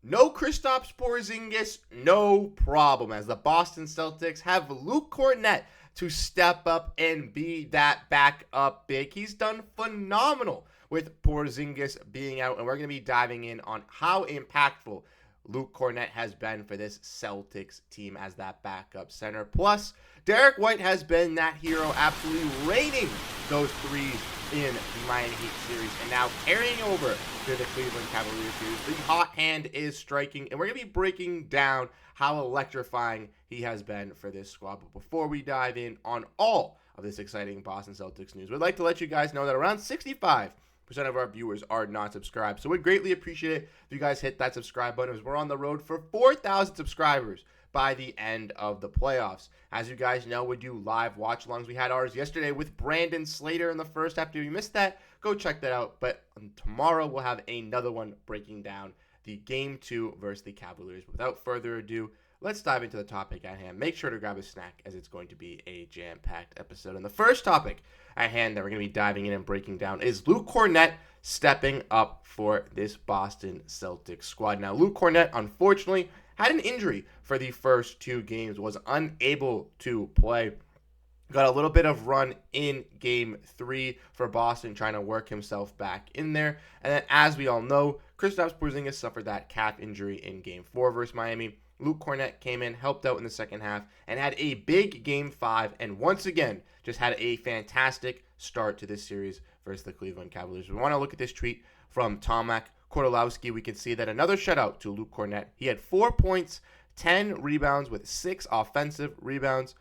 No Kristaps Porzingis, no problem, as the Boston Celtics have Luke Kornet to step up and be that backup big. He's done phenomenal with Porzingis being out, and we're going to be diving in on how impactful Luke Kornet has been for this Celtics team as that backup center. Plus, Derrick White has been that hero, absolutely raining those threes in the Miami Heat series, and now carrying over to the Cleveland Cavaliers series. The hot hand is striking, and we're going to be breaking down how electrifying he has been for this squad. But before we dive in on all of this exciting Boston Celtics news, we'd like to let you guys know that around 65% of our viewers are not subscribed. So we'd greatly appreciate it if you guys hit that subscribe button, as we're on the road for 4,000 subscribers by the end of the playoffs. As you guys know, we do live watch-alongs. We had ours yesterday with Brandon Slater in the first half. If you missed that, go check that out. But tomorrow we'll have another one breaking down the Game 2 versus the Cavaliers. Without further ado, let's dive into the topic at hand. Make sure to grab a snack, as it's going to be a jam-packed episode. And the first topic at hand that we're going to be diving in and breaking down is Luke Kornet stepping up for this Boston Celtics squad. Now, Luke Kornet, unfortunately, had an injury for the first two games, was unable to play. Got a little bit of run in Game 3 for Boston, trying to work himself back in there. And then, as we all know, Kristaps Porzingis suffered that calf injury in Game 4 versus Miami. Luke Kornet came in, helped out in the second half, and had a big Game 5, and once again, just had a fantastic start to this series versus the Cleveland Cavaliers. We want to look at this tweet from Tomac Korolowski. We can see that another shutout to Luke Kornet. He had 4 points, 10 rebounds with 6 offensive rebounds,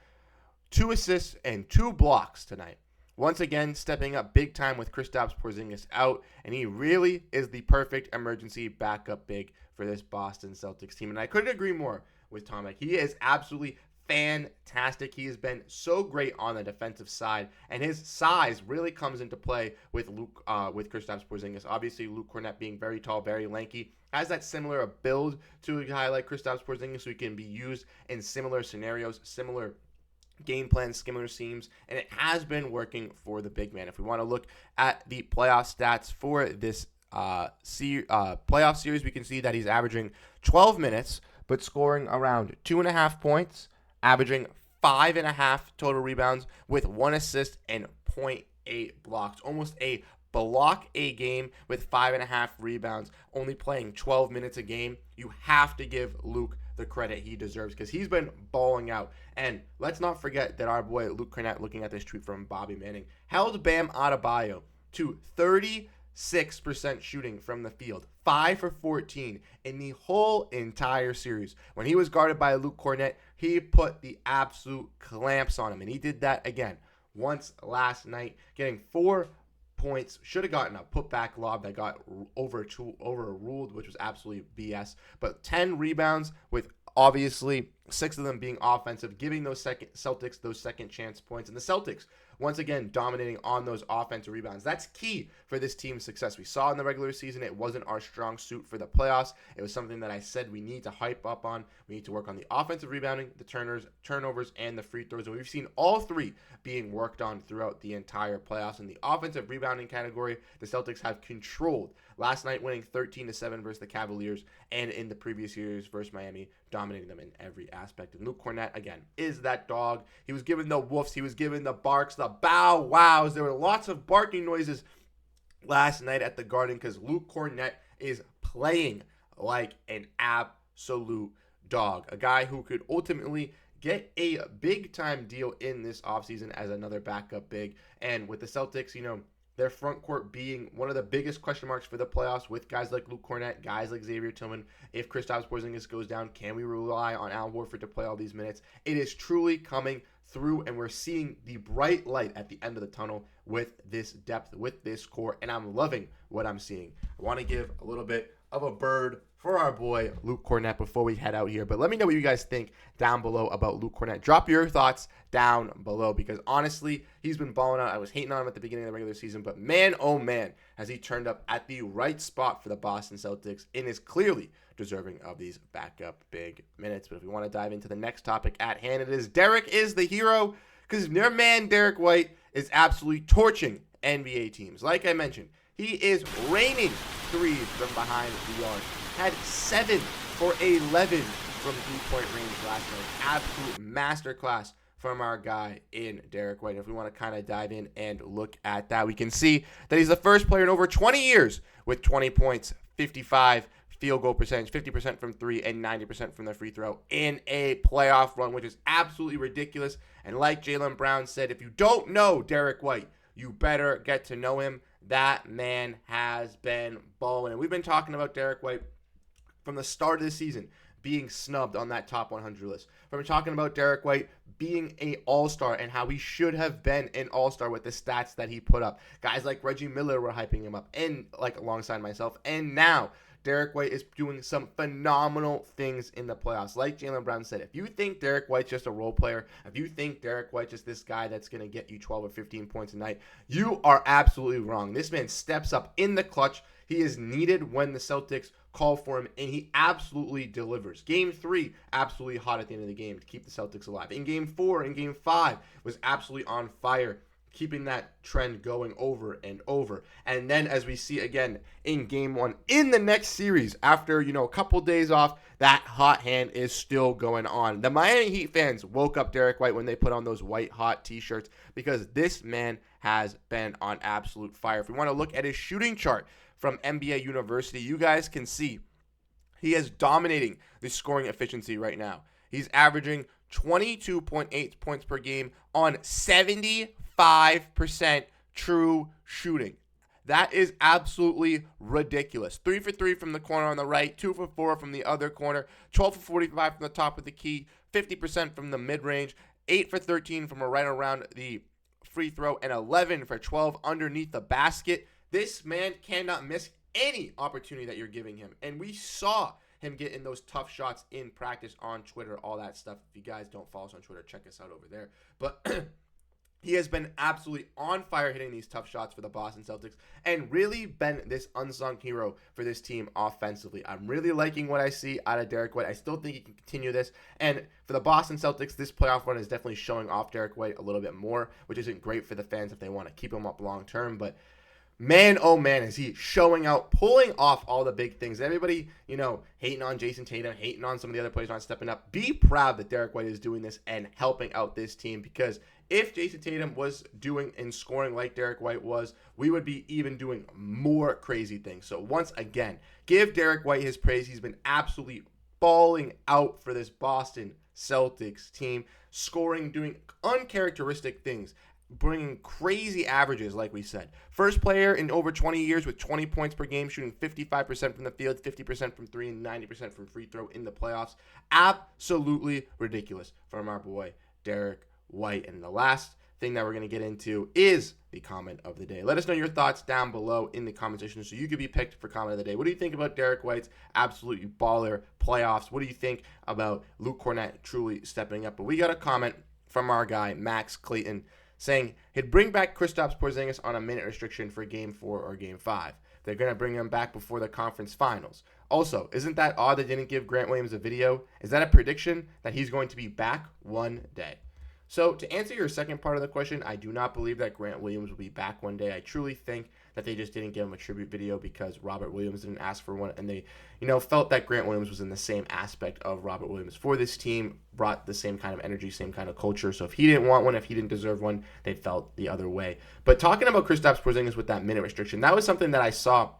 2 assists, and 2 blocks tonight. Once again, stepping up big time with Kristaps Porzingis out, and he really is the perfect emergency backup big for this Boston Celtics team. And I couldn't agree more with Tomac. He is absolutely fantastic. He has been so great on the defensive side, and his size really comes into play with Kristaps Porzingis. Obviously, Luke Kornet being very tall, very lanky, has that similar build to a guy like Kristaps Porzingis, so he can be used in similar scenarios, similar game plans, similar schemes, and it has been working for the big man. If we want to look at the playoff stats for this playoff series, we can see that he's averaging 12 minutes, but scoring around 2.5 points, averaging 5.5 total rebounds with 1 assist and 0.8 blocks. Almost a block a game with 5.5 rebounds, only playing 12 minutes a game. You have to give Luke the credit he deserves, because he's been balling out. And let's not forget that our boy Luke Kornet, looking at this tweet from Bobby Manning, held Bam Adebayo to 36% shooting from the field, 5 for 14 in the whole entire series. When he was guarded by Luke Kornet, he put the absolute clamps on him, and he did that again once last night, getting 4 points. Should have gotten a putback lob that got overruled, which was absolutely BS. But 10 rebounds, with obviously 6 of them being offensive, giving those Celtics those second chance points. And the Celtics, once again, dominating on those offensive rebounds. That's key for this team's success. We saw in the regular season it wasn't our strong suit for the playoffs. It was something that I said we need to hype up on. We need to work on the offensive rebounding, the turnovers, and the free throws. And we've seen all 3 being worked on throughout the entire playoffs. In the offensive rebounding category, the Celtics have controlled. Last night, winning 13-7 versus the Cavaliers, and in the previous years versus Miami, dominating them in every aspect. And Luke Kornet, again, is that dog. He was given the woofs, he was given the barks, the bow wows. There were lots of barking noises last night at the Garden, because Luke Kornet is playing like an absolute dog. A guy who could ultimately get a big-time deal in this offseason as another backup big. And with the Celtics, their front court being one of the biggest question marks for the playoffs, with guys like Luke Kornet, guys like Xavier Tillman. If Kristaps Porzingis goes down, can we rely on Al Horford to play all these minutes? It is truly coming through, and we're seeing the bright light at the end of the tunnel with this depth, with this core, and I'm loving what I'm seeing. I want to give a little bit of a bird for our boy Luke Kornet before we head out here. But let me know what you guys think down below about Luke Kornet. Drop your thoughts down below, because honestly, he's been balling out. I was hating on him at the beginning of the regular season, but man, oh man, has he turned up at the right spot for the Boston Celtics and is clearly deserving of these backup big minutes. But if we want to dive into the next topic at hand, it is Derrick is the hero, because their man Derrick White is absolutely torching NBA teams. Like I mentioned, He is raining threes from behind the arc. Had 7 for 11 from three-point range last night. Absolute masterclass from our guy in Derrick White. And if we want to kind of dive in and look at that, we can see that he's the first player in over 20 years with 20 points, 55 field goal percentage, 50% from three, and 90% from the free throw in a playoff run, which is absolutely ridiculous. And like Jaylen Brown said, if you don't know Derrick White, you better get to know him. That man has been balling. And we've been talking about Derrick White from the start of the season being snubbed on that top 100 list. From talking about Derrick White being an all-star and how he should have been an all-star with the stats that he put up. Guys like Reggie Miller were hyping him up, and like alongside myself. And now Derrick White is doing some phenomenal things in the playoffs. Like Jaylen Brown said, if you think Derrick White's just a role player, if you think Derrick White's just this guy that's going to get you 12 or 15 points a night, you are absolutely wrong. This man steps up in the clutch. He is needed when the Celtics call for him, and he absolutely delivers. Game 3, absolutely hot at the end of the game to keep the Celtics alive. In Game 4 and Game 5, was absolutely on fire, keeping that trend going over and over. And then as we see again in Game 1, in the next series, after, a couple days off, that hot hand is still going on. The Miami Heat fans woke up Derrick White when they put on those white hot t-shirts, because this man has been on absolute fire. If we want to look at his shooting chart from NBA University, you guys can see he is dominating the scoring efficiency right now. He's averaging 22.8 points per game on 75% true shooting. That is absolutely ridiculous. 3 for 3 from the corner on the right, 2 for 4 from the other corner, 12 for 45 from the top of the key, 50% from the mid-range, 8 for 13 from right around the free throw, and 11 for 12 underneath the basket. This man cannot miss any opportunity that you're giving him. And we saw him get in those tough shots in practice on Twitter, all that stuff. If you guys don't follow us on Twitter, check us out over there. But he has been absolutely on fire hitting these tough shots for the Boston Celtics and really been this unsung hero for this team offensively. I'm really liking what I see out of Derrick White. I still think he can continue this. And for the Boston Celtics, this playoff run is definitely showing off Derrick White a little bit more, which isn't great for the fans if they want to keep him up long term. But man, oh man, is he showing out, pulling off all the big things. Everybody, hating on Jayson Tatum, hating on some of the other players not stepping up. Be proud that Derrick White is doing this and helping out this team, because if Jayson Tatum was doing and scoring like Derrick White was, we would be even doing more crazy things. So once again, give Derrick White his praise. He's been absolutely balling out for this Boston Celtics team, scoring, doing uncharacteristic things, bringing crazy averages, like we said. First player in over 20 years with 20 points per game, shooting 55% from the field, 50% from three, and 90% from free throw in the playoffs. Absolutely ridiculous from our boy Derrick White. And the last thing that we're going to get into is the comment of the day. Let us know your thoughts down below in the comment section so you could be picked for comment of the day. What do you think about Derrick White's absolute baller playoffs? What do you think about Luke Kornet truly stepping up? But we got a comment from our guy, Max Clayton, saying he'd bring back Kristaps Porzingis on a minute restriction for Game 4 or Game 5. They're going to bring him back before the conference finals. Also, isn't that odd they didn't give Grant Williams a video? Is that a prediction that he's going to be back one day? So to answer your second part of the question, I do not believe that Grant Williams will be back one day. I truly think that they just didn't give him a tribute video because Robert Williams didn't ask for one, and they, felt that Grant Williams was in the same aspect of Robert Williams for this team, brought the same kind of energy, same kind of culture. So if he didn't want one, if he didn't deserve one, they felt the other way. But talking about Kristaps Porzingis with that minute restriction, that was something that I saw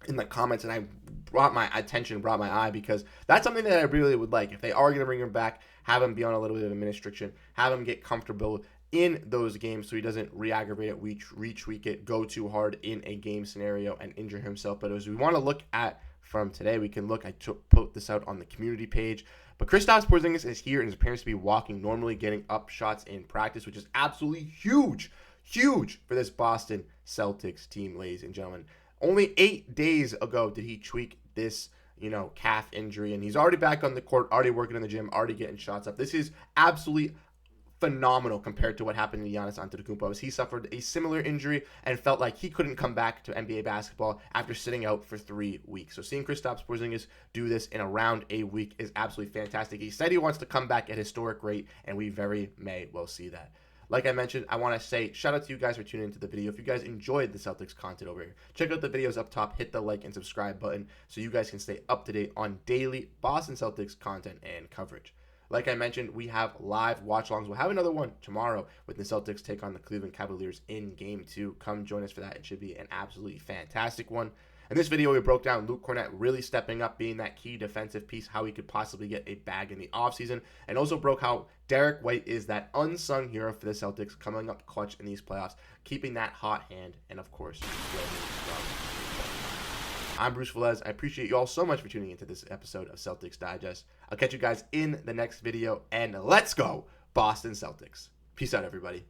in the comments, and I brought my eye, because that's something that I really would like. If they are going to bring him back, have him be on a little bit of a minute restriction, have him get comfortable in those games so he doesn't re-aggravate it, retweak it, go too hard in a game scenario and injure himself. But as we want to look at from today, we can look, put this out on the community page, but Kristaps Porzingis is here and appears to be walking normally, getting up shots in practice, which is absolutely huge for this Boston Celtics team, ladies and gentlemen. Only 8 days ago did he tweak this, calf injury, and he's already back on the court, already working in the gym, already getting shots up. This is absolutely phenomenal compared to what happened to Giannis Antetokounmpo, as he suffered a similar injury and felt like he couldn't come back to NBA basketball after sitting out for 3 weeks. So seeing Kristaps Porzingis do this in around a week is absolutely fantastic. He said he wants to come back at historic rate, and we very may well see that. Like I mentioned, I want to say shout out to you guys for tuning into the video. If you guys enjoyed the Celtics content over here, check out the videos up top, hit the like and subscribe button so you guys can stay up to date on daily Boston Celtics content and coverage. Like I mentioned, we have live watch-alongs. We'll have another one tomorrow when the Celtics take on the Cleveland Cavaliers in Game 2. Come join us for that. It should be an absolutely fantastic one. In this video, we broke down Luke Kornet really stepping up, being that key defensive piece, how he could possibly get a bag in the offseason, and also broke how Derrick White is that unsung hero for the Celtics, coming up clutch in these playoffs, keeping that hot hand, and of course, I'm Bruce Veliz. I appreciate you all so much for tuning into this episode of Celtics Digest. I'll catch you guys in the next video, and let's go, Boston Celtics. Peace out, everybody.